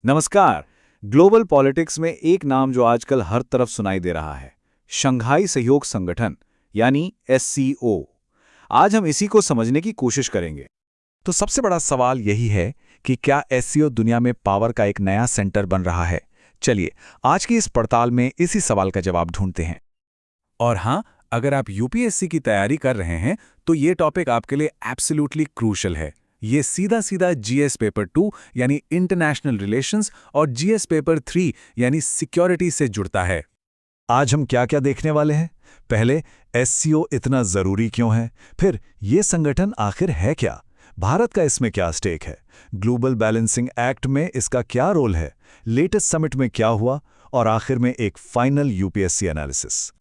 नमस्कार। Global politics में एक नाम जो आजकल हर तरफ सुनाई दे रहा है, शंघाई सहयोग संगठन यानी एससीओ। आज हम इसी को समझने की कोशिश करेंगे। तो सबसे बड़ा सवाल यही है कि क्या एससीओ दुनिया में पावर का एक नया सेंटर बन रहा है। चलिए आज की इस पड़ताल में इसी सवाल का जवाब ढूंढते हैं। और हाँ, अगर आप यूपीएससी की तैयारी कर रहे हैं तो ये टॉपिक आपके लिए एब्सोल्युटली क्रूशल है। ये सीधा सीधा जीएस पेपर 2 यानी इंटरनेशनल रिलेशंस और जीएस पेपर 3 यानी सिक्योरिटी से जुड़ता है। आज हम क्या क्या देखने वाले हैं? पहले, एससीओ इतना जरूरी क्यों है? फिर ये संगठन आखिर है क्या? भारत का इसमें क्या स्टेक है? ग्लोबल बैलेंसिंग एक्ट में इसका क्या रोल है? लेटेस्ट समिट में क्या हुआ? और आखिर में एक फाइनल यूपीएससी एनालिसिस।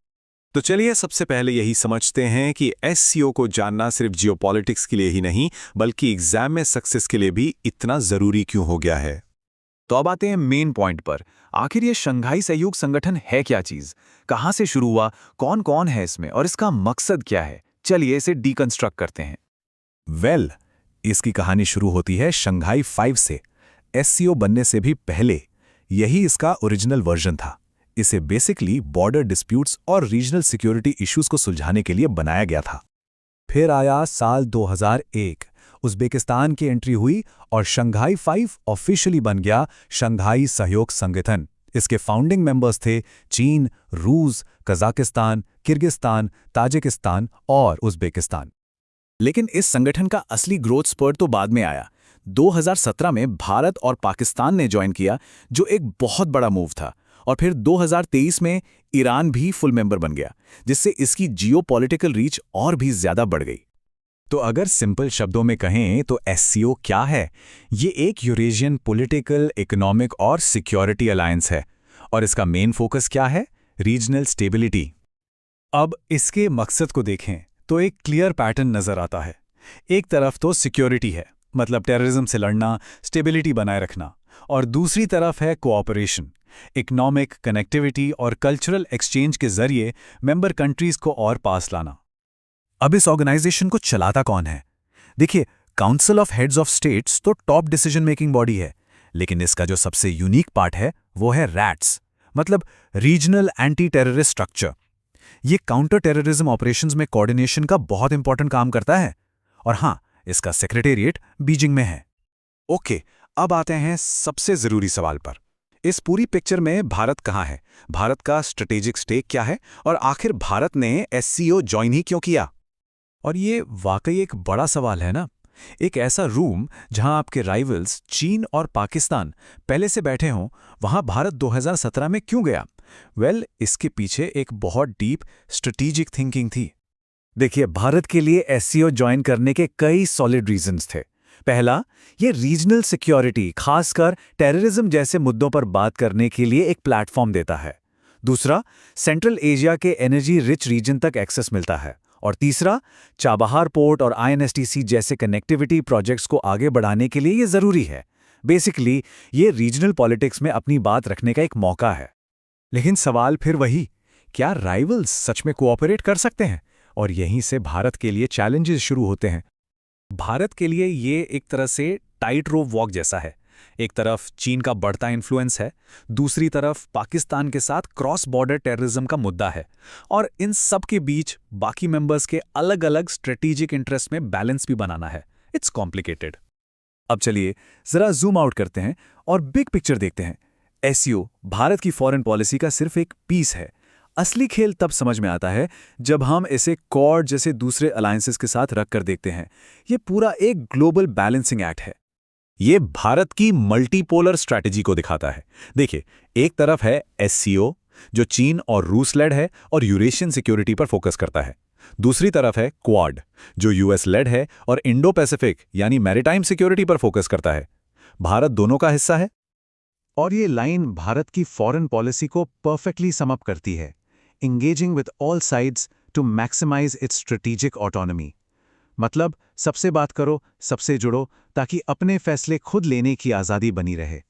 तो चलिए सबसे पहले यही समझते हैं कि एससीओ को जानना सिर्फ जियोपॉलिटिक्स के लिए ही नहीं बल्कि एग्जाम में सक्सेस के लिए भी इतना जरूरी क्यों हो गया है। तो अब आते हैं मेन पॉइंट पर। आखिर ये शंघाई सहयोग संगठन है क्या चीज, कहां से शुरू हुआ, कौन कौन है इसमें और इसका मकसद क्या है? चलिए इसे डीकंस्ट्रक्ट करते हैं। इसकी कहानी शुरू होती है शंघाई 5 से। एससीओ बनने से भी पहले यही इसका ओरिजिनल वर्जन था। इसे बेसिकली बॉर्डर डिस्प्यूट्स और रीजनल सिक्योरिटी इश्यूज को सुलझाने के लिए बनाया गया था। फिर आया साल 2001, उज़्बेकिस्तान की एंट्री हुई और शंघाई 5 ऑफिशियली बन गया शंघाई सहयोग संगठन। इसके फाउंडिंग मेंबर्स थे चीन, रूस, कजाकिस्तान, किर्गिस्तान, ताजिकिस्तान और उज़्बेकिस्तान। लेकिन इस संगठन का असली ग्रोथ स्पर्ट तो बाद में आया। 2017 में भारत और पाकिस्तान ने ज्वाइन किया, जो एक बहुत बड़ा मूव था। और फिर 2023 में ईरान भी फुल मेंबर बन गया, जिससे इसकी जियोपॉलिटिकल रीच और भी ज्यादा बढ़ गई। तो अगर सिंपल शब्दों में कहें तो एससीओ क्या है? ये एक यूरेशियन पॉलिटिकल, इकोनॉमिक और सिक्योरिटी अलायंस है। और इसका मेन फोकस क्या है? Regional stability. अब इसके मकसद को देखें तो एक क्लियर पैटर्न नजर आता है। एक तरफ तो सिक्योरिटी है, मतलब टेररिज्म से लड़ना, स्टेबिलिटी बनाए रखना, और दूसरी तरफ है कोऑपरेशन, इकोनॉमिक कनेक्टिविटी और कल्चरल एक्सचेंज के जरिए मेंबर कंट्रीज को और पास लाना। अब इस ऑर्गेनाइजेशन को चलाता कौन है? देखिए, council of heads of states तो टॉप डिसीजन मेकिंग बॉडी है, लेकिन इसका जो सबसे यूनिक पार्ट है वो है रैट्स, मतलब रीजनल एंटी टेररिस्ट स्ट्रक्चर। ये काउंटर टेररिज्म ऑपरेशंस में कोऑर्डिनेशन का बहुत इंपॉर्टेंट काम करता है। और हाँ, इसका सेक्रेटेरिएट बीजिंग में है। ओके, अब आते हैं सबसे जरूरी सवाल पर। इस पूरी पिक्चर में भारत कहाँ है? भारत का स्ट्रेटेजिक स्टेक क्या है? और आखिर भारत ने एससीओ ज्वाइन ही क्यों किया? और ये वाकई एक बड़ा सवाल है ना। एक ऐसा रूम जहां आपके राइवल्स चीन और पाकिस्तान पहले से बैठे हों, वहां भारत 2017 में क्यों गया? इसके पीछे एक बहुत डीप स्ट्रेटेजिक थिंकिंग थी। देखिए, भारत के लिए एससीओ ज्वाइन करने के कई सॉलिड रीजंस थे। पहला, ये रीजनल सिक्योरिटी, खासकर टेररिज्म जैसे मुद्दों पर बात करने के लिए एक प्लेटफॉर्म देता है। दूसरा, सेंट्रल एशिया के एनर्जी रिच रीजन तक एक्सेस मिलता है। और तीसरा, चाबहार पोर्ट और आईएनएसटीसी जैसे कनेक्टिविटी प्रोजेक्ट्स को आगे बढ़ाने के लिए ये जरूरी है। बेसिकली, ये रीजनल पॉलिटिक्स में अपनी बात रखने का एक मौका है। लेकिन सवाल फिर वही, क्या राइवल्स सच में कोऑपरेट कर सकते हैं? और यहीं से भारत के लिए चैलेंजेस शुरू होते हैं। भारत के लिए ये एक तरह से टाइट रोप वॉक जैसा है। एक तरफ चीन का बढ़ता इन्फ्लुएंस है, दूसरी तरफ पाकिस्तान के साथ क्रॉस बॉर्डर टेररिज्म का मुद्दा है, और इन सब के बीच बाकी मेंबर्स के अलग अलग स्ट्रेटेजिक इंटरेस्ट में बैलेंस भी बनाना है। It's complicated. अब चलिए जरा जूम आउट करते हैं और बिग पिक्चर देखते हैं। एससीओ भारत की फॉरेन पॉलिसी का सिर्फ एक पीस है। असली खेल तब समझ में आता है जब हम इसे क्वाड जैसे दूसरे अलायंसेस के साथ रख कर देखते हैं। ये पूरा एक ग्लोबल बैलेंसिंग एक्ट है। ये भारत की मल्टीपोलर स्ट्रैटेजी को दिखाता है। देखिए, एक तरफ है एससीओ जो चीन और रूस लेड है और यूरेशियन सिक्योरिटी पर फोकस करता है। दूसरी तरफ है क्वाड जो यूएस लेड है और इंडो पैसिफिक यानी मैरीटाइम सिक्योरिटी पर फोकस करता है। भारत दोनों का हिस्सा है। और ये लाइन भारत की फॉरेन पॉलिसी को परफेक्टली सम अप करती है। Engaging with all sides to maximize its strategic autonomy। मतलब सबसे बात करो, सबसे जुड़ो, ताकि अपने फैसले खुद लेने की आज़ादी बनी रहे।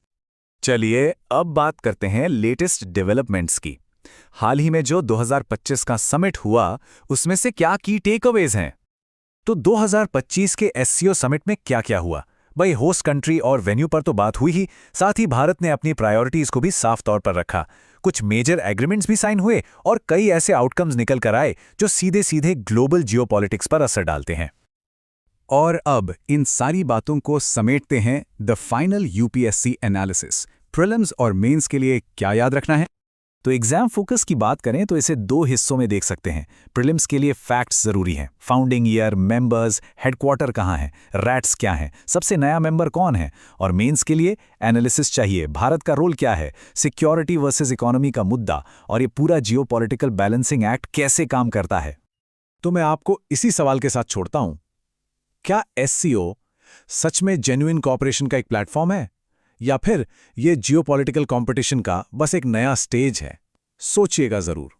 चलिए अब बात करते हैं लेटेस्ट डेवलपमेंट्स की। हाल ही में जो 2025 का समिट हुआ, उसमें से क्या की टेकअवेज हैं? तो 2025 के एससीओ समिट में क्या क्या हुआ? भाई होस्ट कंट्री और वेन्यू पर तो बात हुई ही, साथ ही भारत ने अपनी प्रायोरिटीज को भी साफ तौर पर रखा। कुछ मेजर एग्रीमेंट्स भी साइन हुए और कई ऐसे आउटकम्स निकल कर आए जो सीधे सीधे ग्लोबल जियोपॉलिटिक्स पर असर डालते हैं। और अब इन सारी बातों को समेटते हैं the final UPSC analysis. Prelims और मेंस के लिए क्या याद रखना है? तो एग्जाम फोकस की बात करें तो इसे 2 हिस्सों में देख सकते हैं। प्रीलिम्स के लिए फैक्ट्स जरूरी हैं, फाउंडिंग ईयर, मेंबर्स, हेडक्वार्टर कहाँ है, रैट्स क्या हैं, सबसे नया मेंबर कौन है। और मेंस के लिए एनालिसिस चाहिए, भारत का रोल क्या है, सिक्योरिटी वर्सेस इकोनॉमी का मुद्दा, और ये पूरा जियोपॉलिटिकल बैलेंसिंग एक्ट कैसे काम करता है। तो मैं आपको इसी सवाल के साथ छोड़ता हूं, क्या एससीओ सच में जेन्युइन कॉपरेशन का एक प्लेटफॉर्म है, या फिर ये जियोपॉलिटिकल कंपटीशन का बस एक नया स्टेज है? सोचिएगा जरूर।